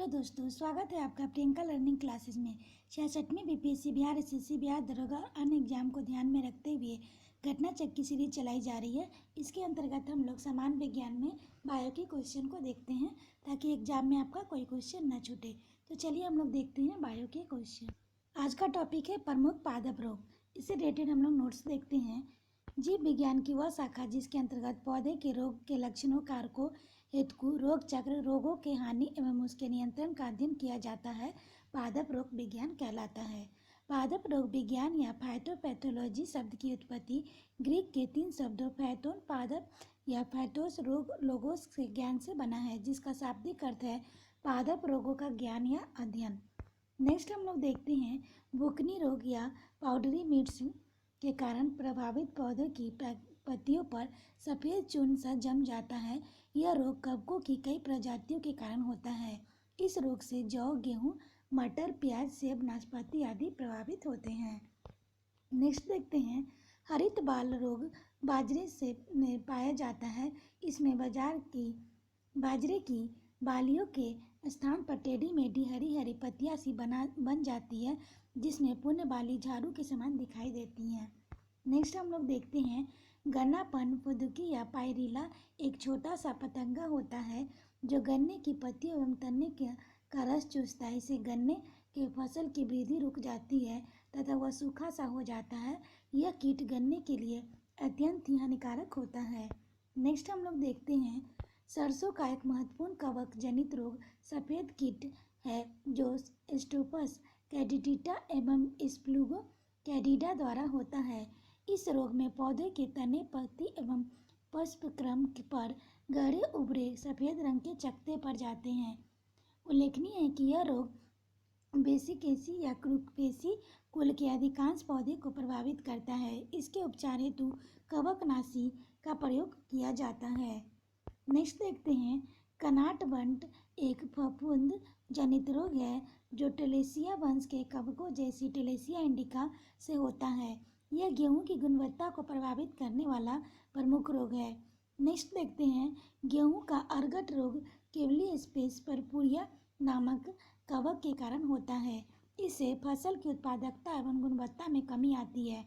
Hello दोस्तों, स्वागत है आपका प्रियंका लर्निंग क्लासेस में। 66वीं बीपीएससी बिहार एसएससी बिहार दरोगा और अन्य एग्जाम को ध्यान में रखते हुए घटना चक्र की सीरीज चलाई जा रही है। इसके अंतर्गत हम लोग सामान्य विज्ञान में बायो के क्वेश्चन को देखते हैं ताकि एग्जाम में आपका कोई क्वेश्चन न छूटे। तो चलिए हम लोग देखते हैं बायो के क्वेश्चन। आज का टॉपिक है प्रमुख पादप रोग। इससे रिलेटेड हम लोग नोट्स देखते हैं। जीव विज्ञान की वह शाखा जिसके अंतर्गत पौधे के रोग के लक्षणों, कारकों, हेतु, रोग चक्र, रोगों के हानि एवं उसके नियंत्रण का अध्ययन किया जाता है, पादप रोग विज्ञान कहलाता है। पादप रोग विज्ञान या फाइटोपैथोलॉजी शब्द की उत्पत्ति ग्रीक के 3 शब्दों फैथोन पादप या फैथोस रोग लोगोस के ज्ञान से बना है, जिसका शाब्दिक अर्थ है पादप रोगों का ज्ञान या अध्ययन। नेक्स्ट हम लोग देखते हैं बुकनी रोग या पाउडरी मिर्च के कारण प्रभावित पौधों की पत्तियों पर सफ़ेद चूर्ण सा जम जाता है। यह रोग कवकों की कई प्रजातियों के कारण होता है। इस रोग से जौ, गेहूं, मटर, प्याज, सेब, नाशपाती आदि प्रभावित होते हैं। नेक्स्ट देखते हैं हरित बाल रोग बाजरे से में पाया जाता है। इसमें बाजरे की बालियों के स्थान पर टेढ़ी मेढ़ी हरी हरी पत्तियां सी बन जाती है, जिसमें पूर्ण बाली झाड़ू के समान दिखाई देती हैं। नेक्स्ट हम लोग देखते हैं गन्नापन फुदकी या पायरिला एक छोटा सा पतंगा होता है जो गन्ने की पत्तियों एवं तने का रस चूसता है। इससे गन्ने के फसल की वृद्धि रुक जाती है तथा वह सूखा सा हो जाता है। यह कीट गन्ने के लिए अत्यंत ही हानिकारक होता है। नेक्स्ट हम लोग देखते हैं सरसों का एक महत्वपूर्ण कवक जनित रोग सफ़ेद कीट है जो स्टोपस कैडिडिटा एवं स्प्लूगो कैडिडा द्वारा होता है। इस रोग में पौधे के तने, पत्ती एवं पुष्पक्रम पर गहरे उभरे सफ़ेद रंग के चकत्ते पड़ जाते हैं। उल्लेखनीय है कि यह रोग बेसिकेसी या क्रूपेसी कुल के अधिकांश पौधे को प्रभावित करता है। इसके उपचार हेतु कवकनाशी का प्रयोग किया जाता है। नेक्स्ट देखते हैं कनाट बंट एक फफूंद जनित रोग है जो टेलेसिया वंश के कवकों जैसी टेलेसिया इंडिका से होता है। यह गेहूं की गुणवत्ता को प्रभावित करने वाला प्रमुख रोग है। नेक्स्ट देखते हैं गेहूं का अर्गट रोग केवली स्पेस परपुरिया नामक कवक के कारण होता है। इससे फसल की उत्पादकता एवं गुणवत्ता में कमी आती है।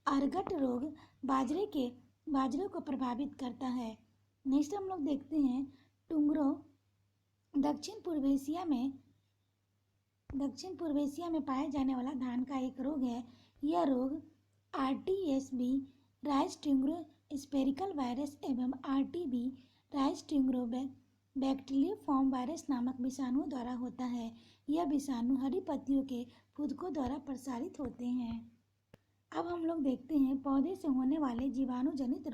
अर्गट रोग बाजरे को प्रभावित करता है। नेक्स्ट हम लोग देखते हैं टुंगरो दक्षिण पूर्व एशिया में पाए जाने वाला धान का एक रोग है। यह रोग RTSB राइस ट्यूंगरो स्पेरिकल वायरस एवं RTB राइस ट्यूंगरो बैक्टीरियोफॉर्म वायरस नामक विषाणुओं द्वारा होता है। यह विषाणु हरी पत्तियों के फुदकों द्वारा प्रसारित होते हैं। अब हम लोग देखते हैं पौधे से होने वाले जीवाणु जनित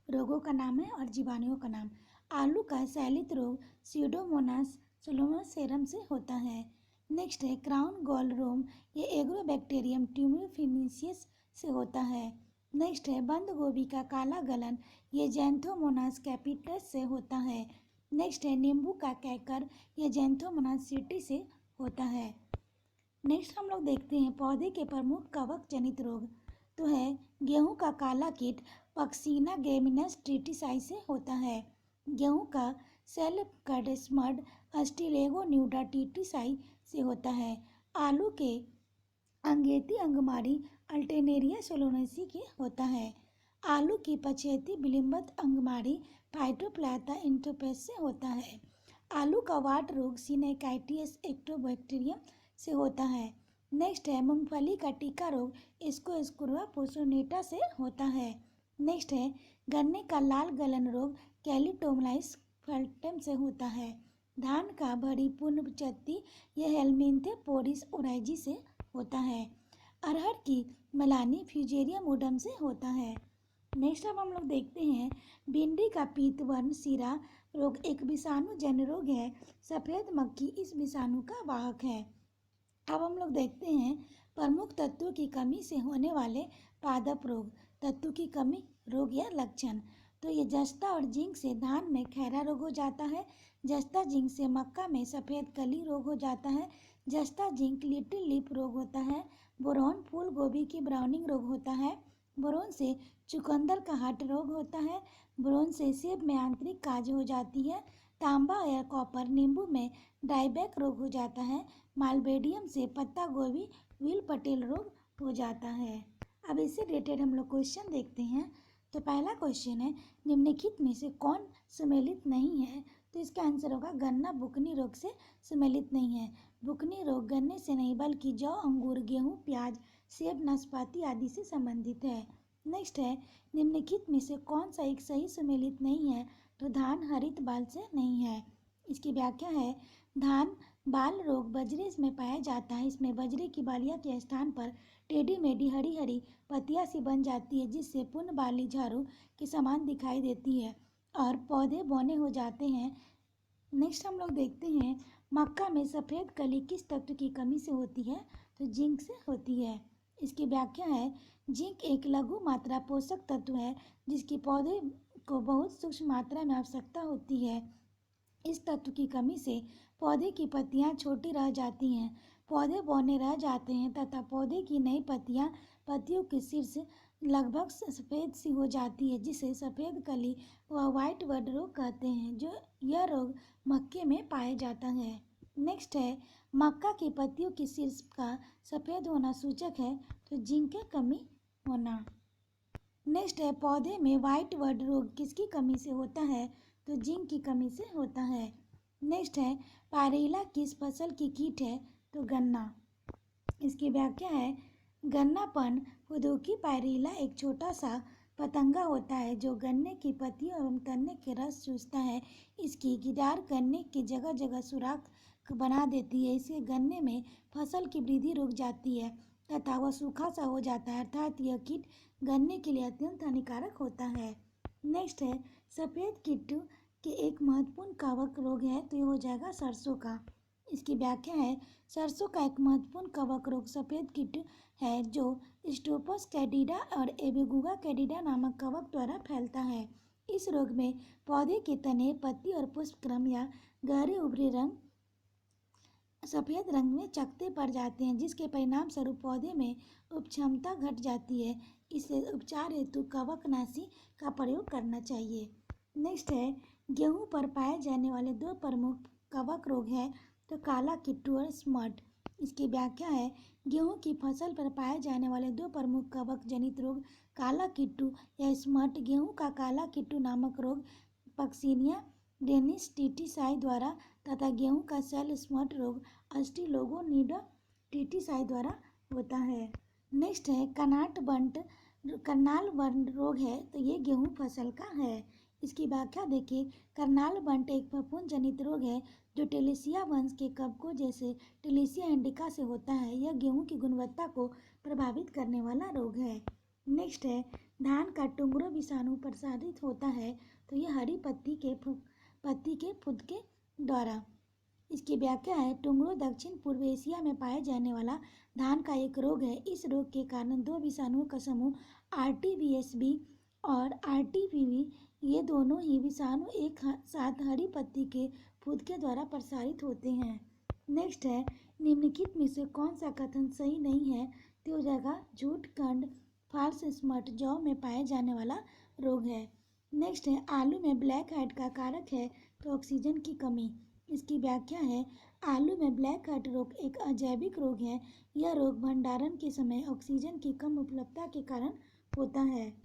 रोगों का नाम है और जीवाणुओं का नाम। आलू का सैलित रोग स्यूडोमोनास सोलोमोसेरम से होता है। नेक्स्ट है क्राउन गॉल रोम, ये एग्रोबैक्टीरियम ट्यूमोफिनिसियस से होता है। नेक्स्ट है बंद गोभी का काला गलन, ये जैंथोमोनास कैपिटस से होता है। नेक्स्ट है नींबू का कैकर, ये जैंथोमोनास सिटी से होता है। नेक्स्ट हम लोग देखते हैं पौधे के प्रमुख कवक जनित रोग तो है गेहूं का काला कीट पक्सीना गेमिनस ट्रिटिसाई से होता है। गेहूं का सेल कार्डेस्मड अस्टिलेगो न्यूडा ट्रिटिसाई से होता है। आलू के अंगेती अंगमारी अल्टेनेरिया सोलोनेसी के होता है। आलू की पछेती बिलिम्बत अंगमारी फाइटोप्लाटा इंटोपेस से होता है। आलू का वाट रोग सिनेकाइटिस एक्टोबैक्टीरियम से होता है। नेक्स्ट है मूंगफली का टीका रोग स्क्रोस्कुरा पोसोनेटा से होता है। नेक्स्ट है गन्ने का लाल गलन रोग कैलिटोमलाइस फल्टम से होता है। धान का भरी पूर्ण चत्ती यह हेलमिंथे पोरिस ओराइजी से होता है। अरहर की मलानी फ्यूजेरियम उडम से होता है। नेक्स्ट अब हम लोग देखते हैं भिंडी का पीतवर्ण सिरा रोग एक विषाणु जन्य रोग है। सफ़ेद मक्खी इस विषाणु का वाहक है। अब हम लोग देखते हैं प्रमुख तत्वों की कमी से होने वाले पादप रोग। तत्वों की कमी रोग या लक्षण तो ये जस्ता और जिंक से धान में खैरा रोग हो जाता है। जस्ता जिंक से मक्का में सफ़ेद कली रोग हो जाता है। जस्ता जिंक लिटिल लीफ रोग होता है। बोरॉन फूल गोभी की ब्राउनिंग रोग होता है। बोरोन से चुकंदर का हार्ट रोग होता है। बोरोन से सेब में आंतरिक काज हो जाती है तांबा या कॉपर नींबू में डायबैक रोग हो जाता है। मालबेडियम से पत्ता गोभी व्हील पटेल रोग हो जाता है। अब इससे रिलेटेड हम लोग क्वेश्चन देखते हैं। तो पहला क्वेश्चन है, निम्नलिखित में से कौन सम्मिलित नहीं है? तो इसका आंसर होगा गन्ना बुकनी रोग से सम्मिलित नहीं है। बुकनी रोग गन्ने से नहीं बल्कि जौ, अंगूर, गेहूं, प्याज, सेब, नाशपाती आदि से संबंधित है। नेक्स्ट है, निम्नलिखित में से कौन सा एक सही सम्मिलित नहीं है? तो धान हरित बाल से नहीं है। इसकी व्याख्या है, धान बाल रोग बजरे में पाया जाता है। इसमें बजरे की बालिया के स्थान पर टेढ़ी मेढ़ी हरी हरी पत्तियां सी बन जाती है, जिससे पूर्ण बाली झाड़ू के समान दिखाई देती है और पौधे बौने हो जाते हैं। नेक्स्ट हम लोग देखते हैं, मक्का में सफ़ेद कली किस तत्व की कमी से होती है? तो जिंक से होती है। इसकी व्याख्या है, जिंक एक लघु मात्रा पोषक तत्व है जिसकी पौधे को बहुत सूक्ष्म मात्रा में आवश्यकता होती है। इस तत्व की कमी से पौधे की पत्तियां छोटी रह जाती हैं, पौधे बौने रह जाते हैं तथा पौधे की नई पत्तियों के शीर्ष लगभग सफ़ेद सी हो जाती है, जिसे सफ़ेद कली व व्हाइट वड रोग कहते हैं। जो यह रोग मक्के में पाया जाता है। नेक्स्ट है, मक्का की पत्तियों के शीर्ष का सफ़ेद होना सूचक है तो जिंक की कमी होना। नेक्स्ट है, पौधे में व्हाइट वड रोग किसकी कमी से होता है? तो जिंक की कमी से होता है। नेक्स्ट है, पायरेला किस फसल की कीट है? तो गन्ना। इसकी व्याख्या है, गन्नापन फुदुकी पायरेला एक छोटा सा पतंगा होता है जो गन्ने की पत्तियों एवं तने के रस चूसता है। इसकी गिटार गन्ने की जगह जगह सुराख बना देती है। इससे गन्ने में फसल की वृद्धि रुक जाती है तथा वह सूखा सा हो जाता है, अर्थात यह कीट गन्ने के लिए अत्यंत हानिकारक होता है। नेक्स्ट है, सफ़ेद कीट के एक महत्वपूर्ण कवक रोग है तो यह हो जाएगा सरसों का। इसकी व्याख्या है, सरसों का एक महत्वपूर्ण कवक रोग सफ़ेद कीट है जो स्टोपस कैंडिडा और एबीगुआ कैंडिडा नामक कवक द्वारा फैलता है। इस रोग में पौधे के तने, पत्ती और पुष्पक्रम या गहरे उभरे रंग सफ़ेद रंग में चकत्ते पड़ जाते हैं, जिसके परिणाम स्वरूप पौधे में उपक्षमता घट जाती है। इसे उपचार हेतु कवकनाशी का प्रयोग करना चाहिए। नेक्स्ट है, गेहूं पर पाए जाने वाले दो प्रमुख कवक रोग हैं तो काला कीटू और स्मट। इसकी व्याख्या है, गेहूं की फसल पर पाए जाने वाले दो प्रमुख कवक जनित रोग काला कीटू या स्मट। गेहूं का काला कीटू नामक रोग पक्सिनिया डेनिस टीटीसाई द्वारा तथा गेहूं का सेल स्मट रोग अस्टिलोगोनिडा टीटीसाई द्वारा होता है। नेक्स्ट है, करनाल बंट रोग है तो ये गेहूं फसल का है। इसकी व्याख्या देखिए, करनाल बंट एक फफूंद जनित रोग है जो टेलिसिया वंश के कवकों जैसे टेलिसिया इंडिका से होता है। यह गेहूं की गुणवत्ता को प्रभावित करने वाला रोग है। नेक्स्ट है, धान का टुंगरो विषाणु प्रसारित होता है तो यह हरी पत्ती के फुदके द्वारा। इसकी व्याख्या है, टुंगरो दक्षिण पूर्व एशिया में पाए जाने वाला धान का एक रोग है। इस रोग के कारण दो विषाणुओं का समूह आरटीवीएसबी और आरटीपीवी, ये दोनों ही विषाणु एक साथ हरी पत्ती के फुदके द्वारा प्रसारित होते हैं। नेक्स्ट है, निम्नलिखित में से कौन सा कथन सही नहीं है? तो हो जाएगा झूठ खंड फॉल्स स्मट जौ में पाए जाने वाला रोग है। नेक्स्ट है, आलू में ब्लैक हेड का कारक है तो ऑक्सीजन की कमी। इसकी व्याख्या है, आलू में ब्लैक हेड रोग एक अजैविक रोग है। यह रोग भंडारण के समय ऑक्सीजन की कम उपलब्धता के कारण होता है।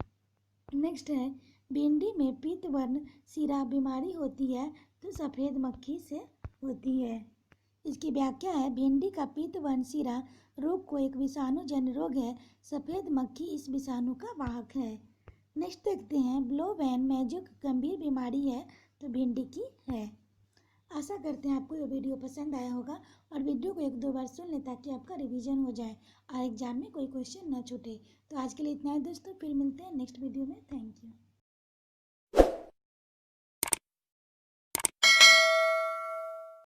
नेक्स्ट है, भिंडी में पीतवर्ण सिरा बीमारी होती है तो सफ़ेद मक्खी से होती है। इसकी व्याख्या है, भिंडी का पीतवर्ण सिरा रोग को एक विषाणुजन्य रोग है। सफ़ेद मक्खी इस विषाणु का वाहक है। नेक्स्ट देखते हैं, ब्लो वैन मैजो गंभीर बीमारी है तो भिंडी की है। आशा करते हैं आपको ये वीडियो पसंद आया होगा और वीडियो को एक दो बार सुन लें ताकि आपका रिवीजन हो जाए और एग्जाम में कोई क्वेश्चन न छूटे। तो आज के लिए इतना ही दोस्तों, फिर मिलते हैं नेक्स्ट वीडियो में। Thank you.